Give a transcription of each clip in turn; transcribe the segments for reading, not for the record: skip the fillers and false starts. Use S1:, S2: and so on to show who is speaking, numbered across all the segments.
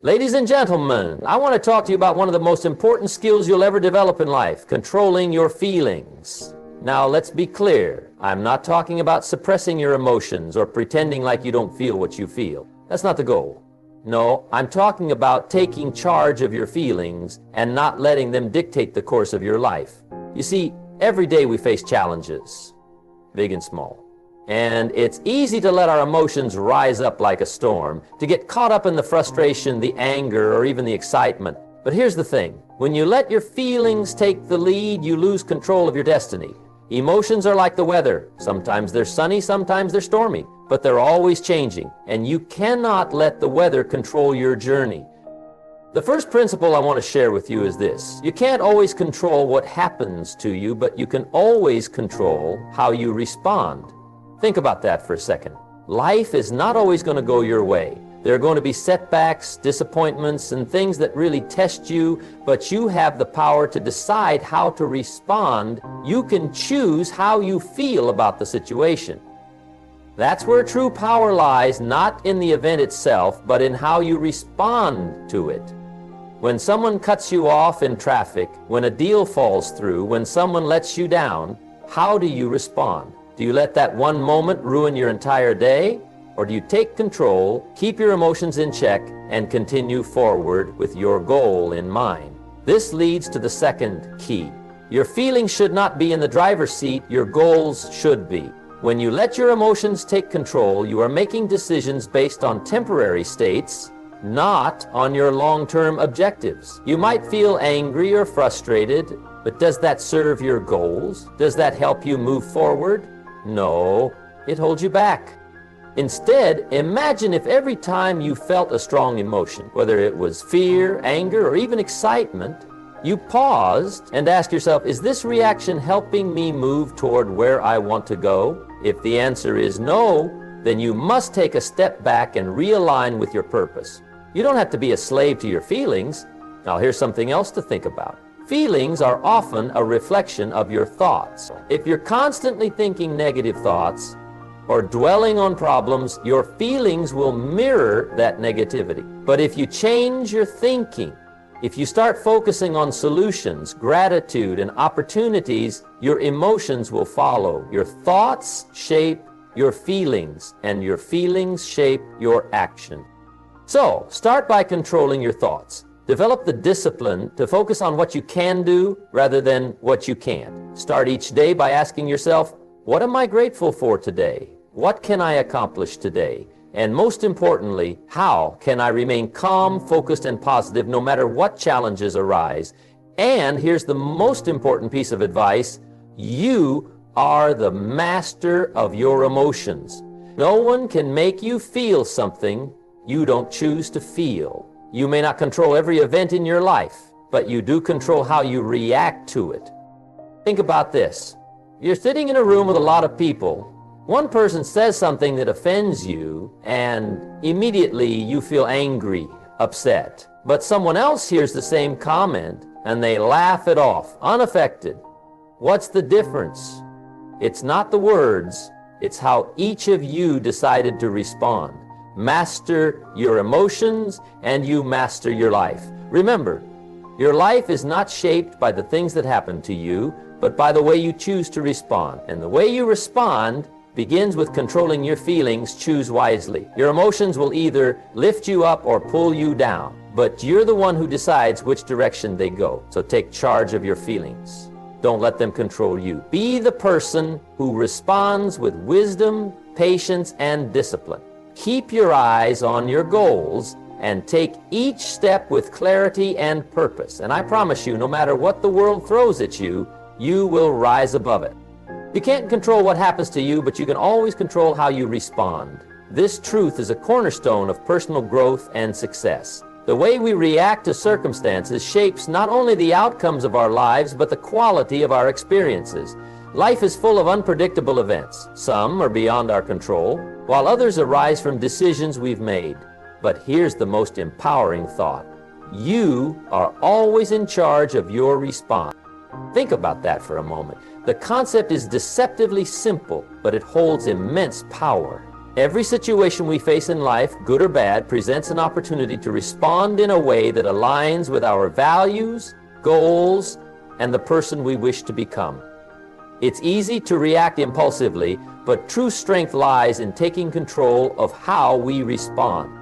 S1: Ladies and gentlemen, I want to talk to you about one of the most important skills you'll ever develop in life, controlling your feelings. Now, let's be clear. I'm not talking about suppressing your emotions or pretending like you don't feel what you feel. That's not the goal. No, I'm talking about taking charge of your feelings and not letting them dictate the course of your life. You see, every day we face challenges, big and small. And it's easy to let our emotions rise up like a storm, to get caught up in the frustration, the anger, or even the excitement. But here's the thing. When you let your feelings take the lead, you lose control of your destiny. Emotions are like the weather. Sometimes they're sunny, sometimes they're stormy, but they're always changing, and you cannot let the weather control your journey. The first principle I want to share with you is this. You can't always control what happens to you, but you can always control how you respond. Think about that for a second. Life is not always going to go your way. There are going to be setbacks, disappointments, and things that really test you, but you have the power to decide how to respond. You can choose how you feel about the situation. That's where true power lies, not in the event itself, but in how you respond to it. When someone cuts you off in traffic, when a deal falls through, when someone lets you down, how do you respond? Do you let that one moment ruin your entire day? Or do you take control, keep your emotions in check, and continue forward with your goal in mind? This leads to the second key. Your feelings should not be in the driver's seat, your goals should be. When you let your emotions take control, you are making decisions based on temporary states, not on your long-term objectives. You might feel angry or frustrated, but does that serve your goals? Does that help you move forward? No, it holds you back. Instead, imagine if every time you felt a strong emotion, whether it was fear, anger, or even excitement, you paused and asked yourself, is this reaction helping me move toward where I want to go? If the answer is no, then you must take a step back and realign with your purpose. You don't have to be a slave to your feelings. Now, here's something else to think about. Feelings are often a reflection of your thoughts. If you're constantly thinking negative thoughts or dwelling on problems, your feelings will mirror that negativity. But if you change your thinking, if you start focusing on solutions, gratitude, and opportunities, your emotions will follow. Your thoughts shape your feelings, and your feelings shape your action. So, start by controlling your thoughts. Develop the discipline to focus on what you can do rather than what you can't. Start each day by asking yourself, what am I grateful for today? What can I accomplish today? And most importantly, how can I remain calm, focused, and positive no matter what challenges arise? And here's the most important piece of advice. You are the master of your emotions. No one can make you feel something you don't choose to feel. You may not control every event in your life, but you do control how you react to it. Think about this. You're sitting in a room with a lot of people. One person says something that offends you, and immediately you feel angry, upset. But someone else hears the same comment, and they laugh it off, unaffected. What's the difference? It's not the words, it's how each of you decided to respond. Master your emotions, and you master your life. Remember, your life is not shaped by the things that happen to you, but by the way you choose to respond. And the way you respond begins with controlling your feelings. Choose wisely. Your emotions will either lift you up or pull you down, but you're the one who decides which direction they go. So take charge of your feelings. Don't let them control you. Be the person who responds with wisdom, patience, and discipline. Keep your eyes on your goals and take each step with clarity and purpose. And I promise you, no matter what the world throws at you, you will rise above it. You can't control what happens to you, but you can always control how you respond. This truth is a cornerstone of personal growth and success. The way we react to circumstances shapes not only the outcomes of our lives, but the quality of our experiences. Life is full of unpredictable events. Some are beyond our control, while others arise from decisions we've made. But here's the most empowering thought. You are always in charge of your response. Think about that for a moment. The concept is deceptively simple, but it holds immense power. Every situation we face in life, good or bad, presents an opportunity to respond in a way that aligns with our values, goals, and the person we wish to become. It's easy to react impulsively, but true strength lies in taking control of how we respond.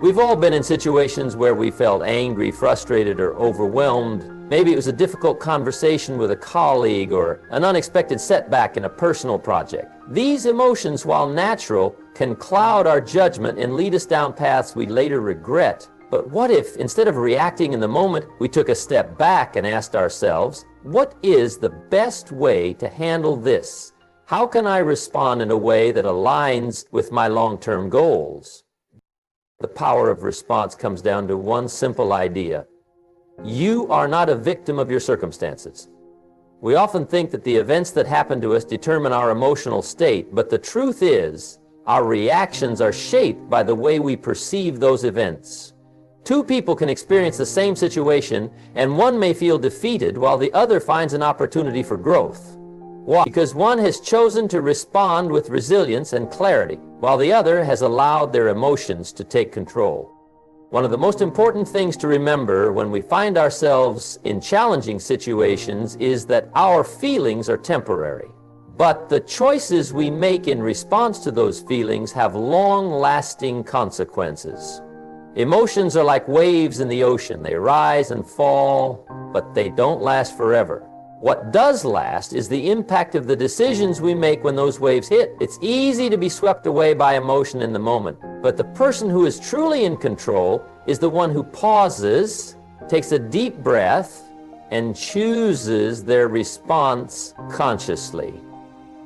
S1: We've all been in situations where we felt angry, frustrated, or overwhelmed. Maybe it was a difficult conversation with a colleague or an unexpected setback in a personal project. These emotions, while natural, can cloud our judgment and lead us down paths we later regret. But what if, instead of reacting in the moment, we took a step back and asked ourselves, what is the best way to handle this? How can I respond in a way that aligns with my long-term goals? The power of response comes down to one simple idea. You are not a victim of your circumstances. We often think that the events that happen to us determine our emotional state, but the truth is, our reactions are shaped by the way we perceive those events. Two people can experience the same situation, and one may feel defeated while the other finds an opportunity for growth. Why? Because one has chosen to respond with resilience and clarity, while the other has allowed their emotions to take control. One of the most important things to remember when we find ourselves in challenging situations is that our feelings are temporary. But the choices we make in response to those feelings have long-lasting consequences. Emotions are like waves in the ocean. They rise and fall, but they don't last forever. What does last is the impact of the decisions we make when those waves hit. It's easy to be swept away by emotion in the moment, but the person who is truly in control is the one who pauses, takes a deep breath, and chooses their response consciously.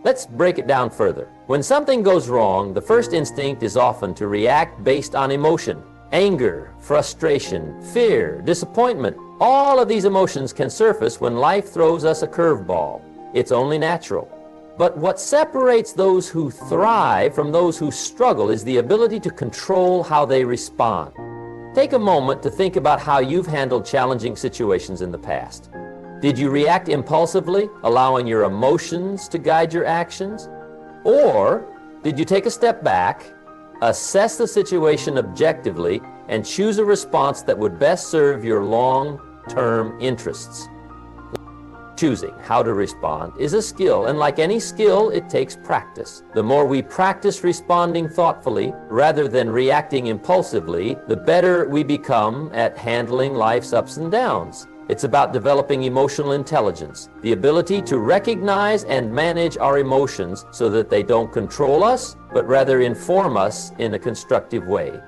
S1: Let's break it down further. When something goes wrong, the first instinct is often to react based on emotion. Anger, frustration, fear, disappointment, all of these emotions can surface when life throws us a curveball. It's only natural. But what separates those who thrive from those who struggle is the ability to control how they respond. Take a moment to think about how you've handled challenging situations in the past. Did you react impulsively, allowing your emotions to guide your actions? Or did you take a step back, assess the situation objectively, and choose a response that would best serve your long-term interests? Choosing how to respond is a skill, and like any skill, it takes practice. The more we practice responding thoughtfully rather than reacting impulsively, the better we become at handling life's ups and downs. It's about developing emotional intelligence, the ability to recognize and manage our emotions so that they don't control us, but rather inform us in a constructive way.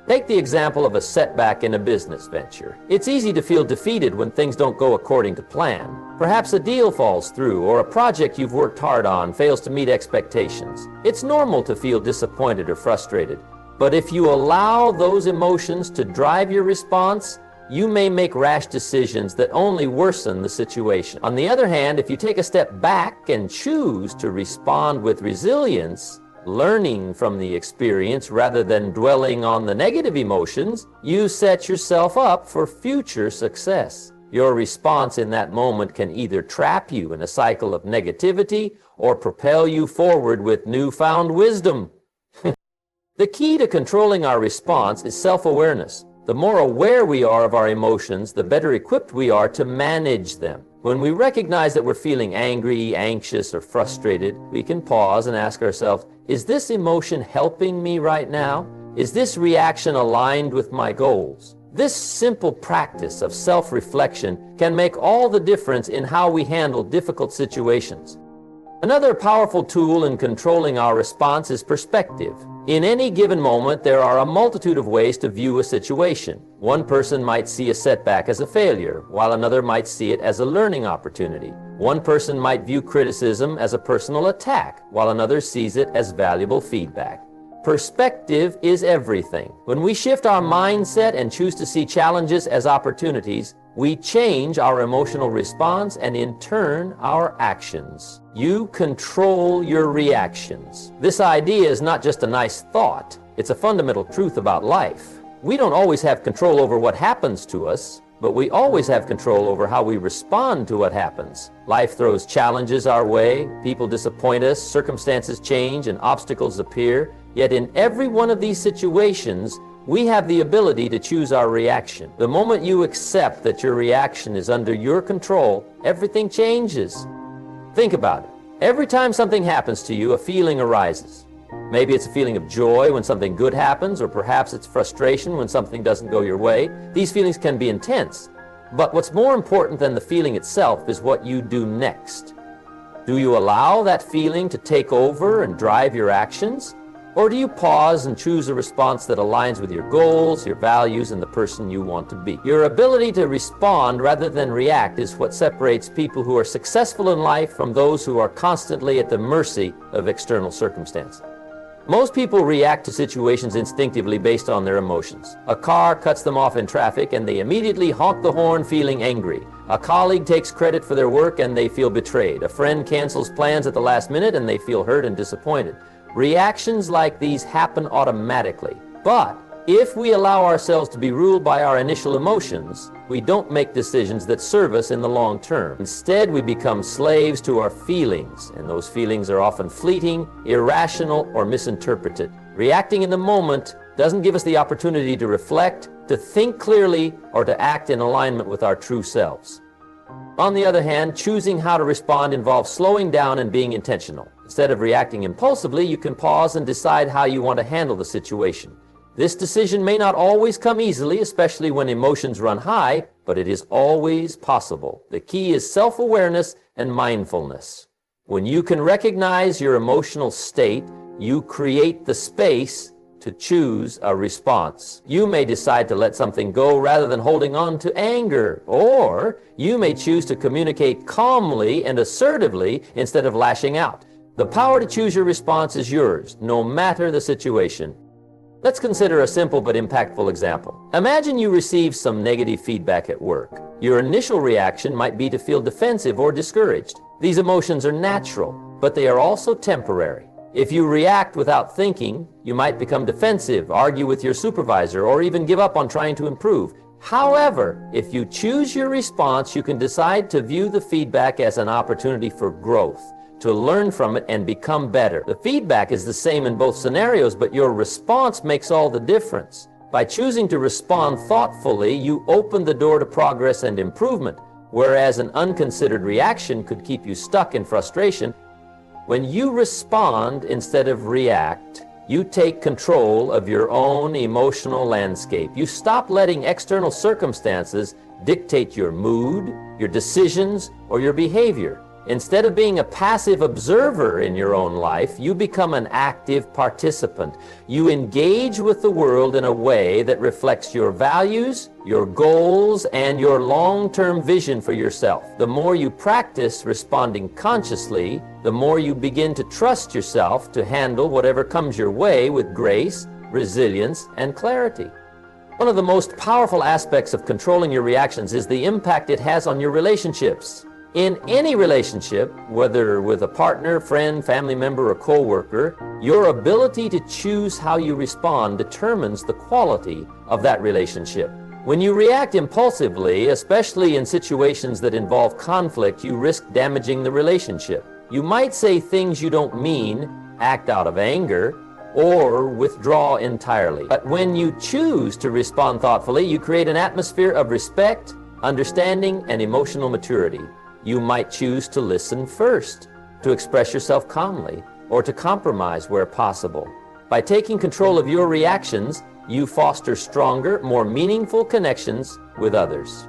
S1: Take the example of a setback in a business venture. It's easy to feel defeated when things don't go according to plan. Perhaps a deal falls through, or a project you've worked hard on fails to meet expectations. It's normal to feel disappointed or frustrated, but if you allow those emotions to drive your response, you may make rash decisions that only worsen the situation. On the other hand, if you take a step back and choose to respond with resilience, learning from the experience rather than dwelling on the negative emotions, you set yourself up for future success. Your response in that moment can either trap you in a cycle of negativity or propel you forward with newfound wisdom. The key to controlling our response is self-awareness. The more aware we are of our emotions, the better equipped we are to manage them. When we recognize that we're feeling angry, anxious, or frustrated, we can pause and ask ourselves, is this emotion helping me right now? Is this reaction aligned with my goals? This simple practice of self-reflection can make all the difference in how we handle difficult situations. Another powerful tool in controlling our response is perspective. In any given moment, there are a multitude of ways to view a situation. One person might see a setback as a failure, while another might see it as a learning opportunity. One person might view criticism as a personal attack, while another sees it as valuable feedback. Perspective is everything. When we shift our mindset and choose to see challenges as opportunities, we change our emotional response and in turn our actions. You control your reactions. This idea is not just a nice thought, it's a fundamental truth about life. We don't always have control over what happens to us, but we always have control over how we respond to what happens. Life throws challenges our way, people disappoint us, circumstances change, and obstacles appear. Yet in every one of these situations, we have the ability to choose our reaction. The moment you accept that your reaction is under your control, everything changes. Think about it. Every time something happens to you, a feeling arises. Maybe it's a feeling of joy when something good happens, or perhaps it's frustration when something doesn't go your way. These feelings can be intense. But what's more important than the feeling itself is what you do next. Do you allow that feeling to take over and drive your actions? Or do you pause and choose a response that aligns with your goals, your values, and the person you want to be? Your ability to respond rather than react is what separates people who are successful in life from those who are constantly at the mercy of external circumstances. Most people react to situations instinctively based on their emotions. A car cuts them off in traffic and they immediately honk the horn feeling angry. A colleague takes credit for their work and they feel betrayed. A friend cancels plans at the last minute and they feel hurt and disappointed. Reactions like these happen automatically. But if we allow ourselves to be ruled by our initial emotions, we don't make decisions that serve us in the long term. Instead, we become slaves to our feelings, and those feelings are often fleeting, irrational, or misinterpreted. Reacting in the moment doesn't give us the opportunity to reflect, to think clearly, or to act in alignment with our true selves. On the other hand, choosing how to respond involves slowing down and being intentional. Instead of reacting impulsively, you can pause and decide how you want to handle the situation. This decision may not always come easily, especially when emotions run high, but it is always possible. The key is self-awareness and mindfulness. When you can recognize your emotional state, you create the space to choose a response. You may decide to let something go rather than holding on to anger, or you may choose to communicate calmly and assertively instead of lashing out. The power to choose your response is yours, no matter the situation. Let's consider a simple but impactful example. Imagine you receive some negative feedback at work. Your initial reaction might be to feel defensive or discouraged. These emotions are natural, but they are also temporary. If you react without thinking, you might become defensive, argue with your supervisor, or even give up on trying to improve. However, if you choose your response, you can decide to view the feedback as an opportunity for growth, to learn from it and become better. The feedback is the same in both scenarios, but your response makes all the difference. By choosing to respond thoughtfully, you open the door to progress and improvement, whereas an unconsidered reaction could keep you stuck in frustration. When you respond instead of react, you take control of your own emotional landscape. You stop letting external circumstances dictate your mood, your decisions, or your behavior. Instead of being a passive observer in your own life, you become an active participant. You engage with the world in a way that reflects your values, your goals, and your long-term vision for yourself. The more you practice responding consciously, the more you begin to trust yourself to handle whatever comes your way with grace, resilience, and clarity. One of the most powerful aspects of controlling your reactions is the impact it has on your relationships. In any relationship, whether with a partner, friend, family member, or co-worker, your ability to choose how you respond determines the quality of that relationship. When you react impulsively, especially in situations that involve conflict, you risk damaging the relationship. You might say things you don't mean, act out of anger, or withdraw entirely. But when you choose to respond thoughtfully, you create an atmosphere of respect, understanding, and emotional maturity. You might choose to listen first, to express yourself calmly, or to compromise where possible. By taking control of your reactions, you foster stronger, more meaningful connections with others.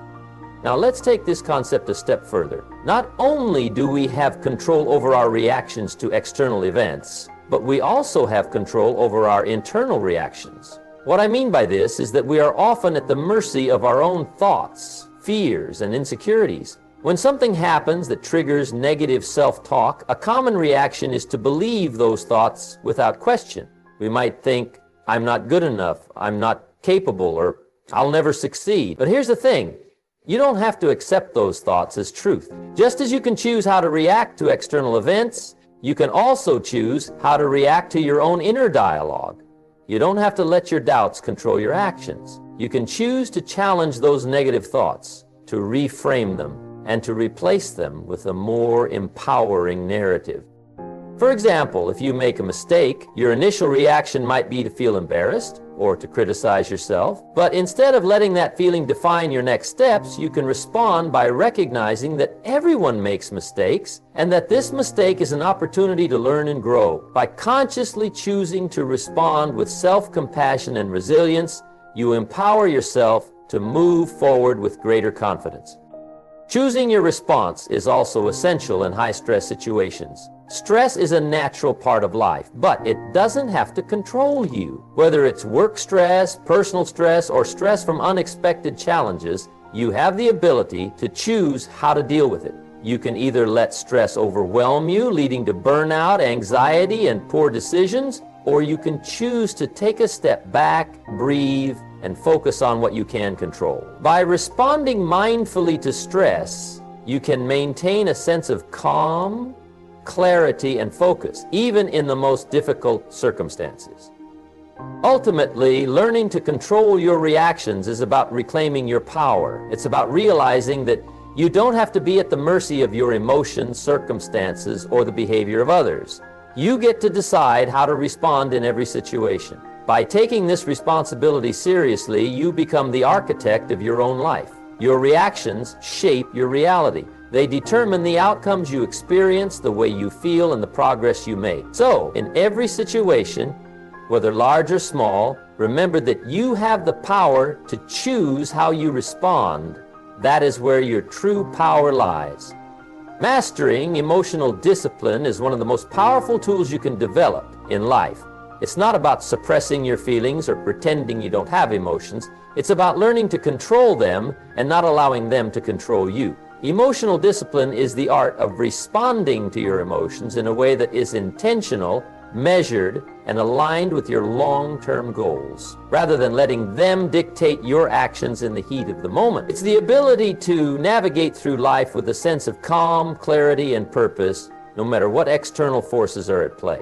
S1: Now let's take this concept a step further. Not only do we have control over our reactions to external events, but we also have control over our internal reactions. What I mean by this is that we are often at the mercy of our own thoughts, fears, and insecurities. When something happens that triggers negative self-talk, a common reaction is to believe those thoughts without question. We might think, I'm not good enough, I'm not capable, or I'll never succeed. But here's the thing, you don't have to accept those thoughts as truth. Just as you can choose how to react to external events, you can also choose how to react to your own inner dialogue. You don't have to let your doubts control your actions. You can choose to challenge those negative thoughts, to reframe them, and to replace them with a more empowering narrative. For example, if you make a mistake, your initial reaction might be to feel embarrassed or to criticize yourself. But instead of letting that feeling define your next steps, you can respond by recognizing that everyone makes mistakes and that this mistake is an opportunity to learn and grow. By consciously choosing to respond with self-compassion and resilience, you empower yourself to move forward with greater confidence. Choosing your response is also essential in high-stress situations. Stress is a natural part of life, but it doesn't have to control you. Whether it's work stress, personal stress, or stress from unexpected challenges, you have the ability to choose how to deal with it. You can either let stress overwhelm you, leading to burnout, anxiety, and poor decisions, or you can choose to take a step back, breathe, and focus on what you can control. By responding mindfully to stress, you can maintain a sense of calm, clarity, and focus, even in the most difficult circumstances. Ultimately, learning to control your reactions is about reclaiming your power. It's about realizing that you don't have to be at the mercy of your emotions, circumstances, or the behavior of others. You get to decide how to respond in every situation. By taking this responsibility seriously, you become the architect of your own life. Your reactions shape your reality. They determine the outcomes you experience, the way you feel, and the progress you make. So, in every situation, whether large or small, remember that you have the power to choose how you respond. That is where your true power lies. Mastering emotional discipline is one of the most powerful tools you can develop in life. It's not about suppressing your feelings or pretending you don't have emotions. It's about learning to control them and not allowing them to control you. Emotional discipline is the art of responding to your emotions in a way that is intentional, measured, and aligned with your long-term goals, rather than letting them dictate your actions in the heat of the moment. It's the ability to navigate through life with a sense of calm, clarity, and purpose, no matter what external forces are at play.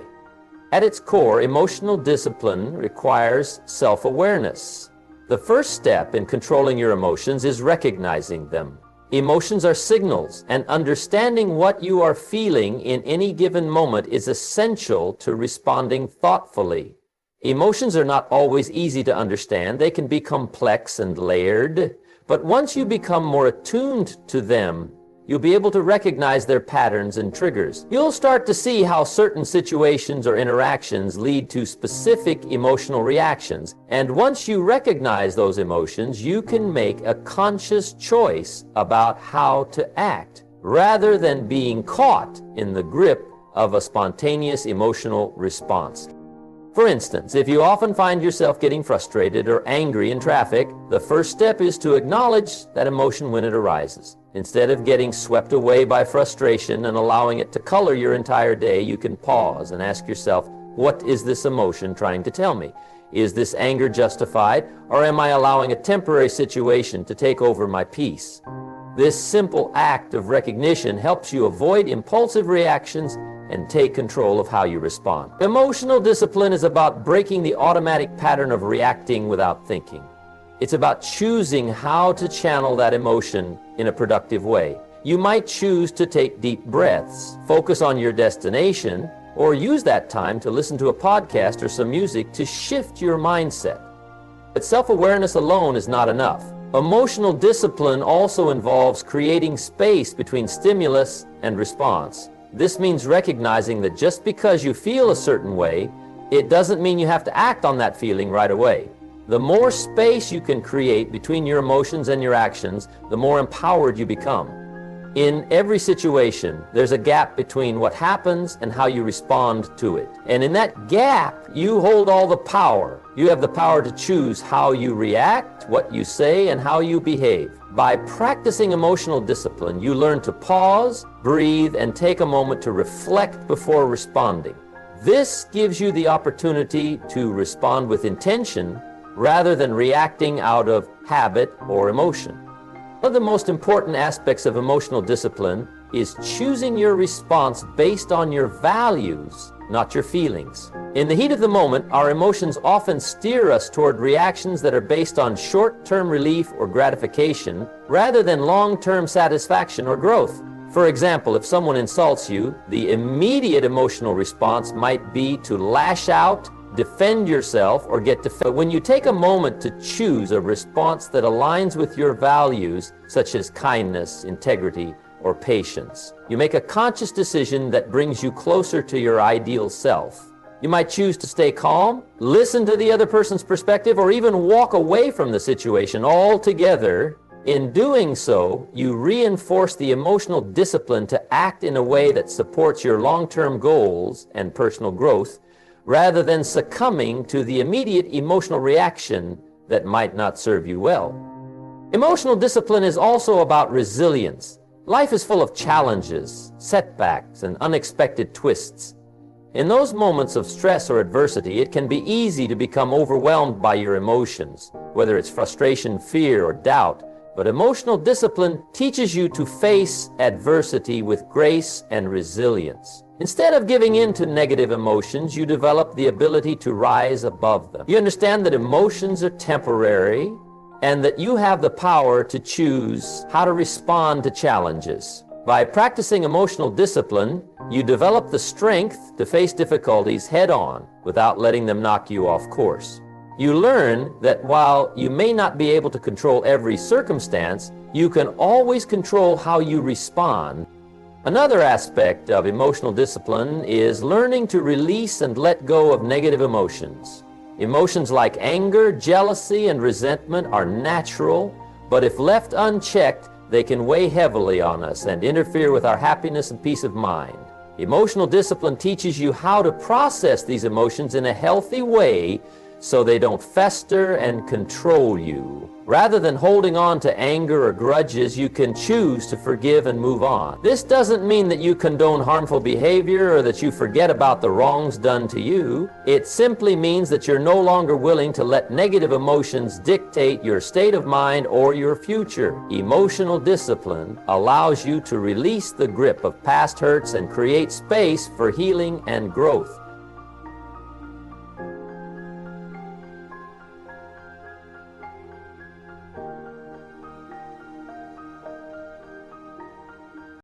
S1: At its core, emotional discipline requires self-awareness. The first step in controlling your emotions is recognizing them. Emotions are signals, and understanding what you are feeling in any given moment is essential to responding thoughtfully. Emotions are not always easy to understand. They can be complex and layered, but once you become more attuned to them, you'll be able to recognize their patterns and triggers. You'll start to see how certain situations or interactions lead to specific emotional reactions. And once you recognize those emotions, you can make a conscious choice about how to act, rather than being caught in the grip of a spontaneous emotional response. For instance, if you often find yourself getting frustrated or angry in traffic, the first step is to acknowledge that emotion when it arises. Instead of getting swept away by frustration and allowing it to color your entire day, you can pause and ask yourself, what is this emotion trying to tell me? Is this anger justified, or am I allowing a temporary situation to take over my peace? This simple act of recognition helps you avoid impulsive reactions and take control of how you respond. Emotional discipline is about breaking the automatic pattern of reacting without thinking. It's about choosing how to channel that emotion in a productive way. You might choose to take deep breaths, focus on your destination, or use that time to listen to a podcast or some music to shift your mindset. But self-awareness alone is not enough. Emotional discipline also involves creating space between stimulus and response. This means recognizing that just because you feel a certain way, it doesn't mean you have to act on that feeling right away. The more space you can create between your emotions and your actions, the more empowered you become. In every situation, there's a gap between what happens and how you respond to it. And in that gap, you hold all the power. You have the power to choose how you react, what you say, and how you behave. By practicing emotional discipline, you learn to pause, breathe, and take a moment to reflect before responding. This gives you the opportunity to respond with intention rather than reacting out of habit or emotion. One of the most important aspects of emotional discipline is choosing your response based on your values, not your feelings. In the heat of the moment, our emotions often steer us toward reactions that are based on short-term relief or gratification rather than long-term satisfaction or growth. For example, if someone insults you, the immediate emotional response might be to lash out, defend yourself, or get defensive. But when you take a moment to choose a response that aligns with your values, such as kindness, integrity, or patience, you make a conscious decision that brings you closer to your ideal self. You might choose to stay calm, listen to the other person's perspective, or even walk away from the situation altogether. In doing so, you reinforce the emotional discipline to act in a way that supports your long-term goals and personal growth, rather than succumbing to the immediate emotional reaction that might not serve you well. Emotional discipline is also about resilience. Life is full of challenges, setbacks, and unexpected twists. In those moments of stress or adversity, it can be easy to become overwhelmed by your emotions, whether it's frustration, fear, or doubt. But emotional discipline teaches you to face adversity with grace and resilience. Instead of giving in to negative emotions, you develop the ability to rise above them. You understand that emotions are temporary and that you have the power to choose how to respond to challenges. By practicing emotional discipline, you develop the strength to face difficulties head-on without letting them knock you off course. You learn that while you may not be able to control every circumstance, you can always control how you respond. Another aspect of emotional discipline is learning to release and let go of negative emotions. Emotions like anger, jealousy, and resentment are natural, but if left unchecked, they can weigh heavily on us and interfere with our happiness and peace of mind. Emotional discipline teaches you how to process these emotions in a healthy way so they don't fester and control you. Rather than holding on to anger or grudges, you can choose to forgive and move on. This doesn't mean that you condone harmful behavior or that you forget about the wrongs done to you. It simply means that you're no longer willing to let negative emotions dictate your state of mind or your future. Emotional discipline allows you to release the grip of past hurts and create space for healing and growth.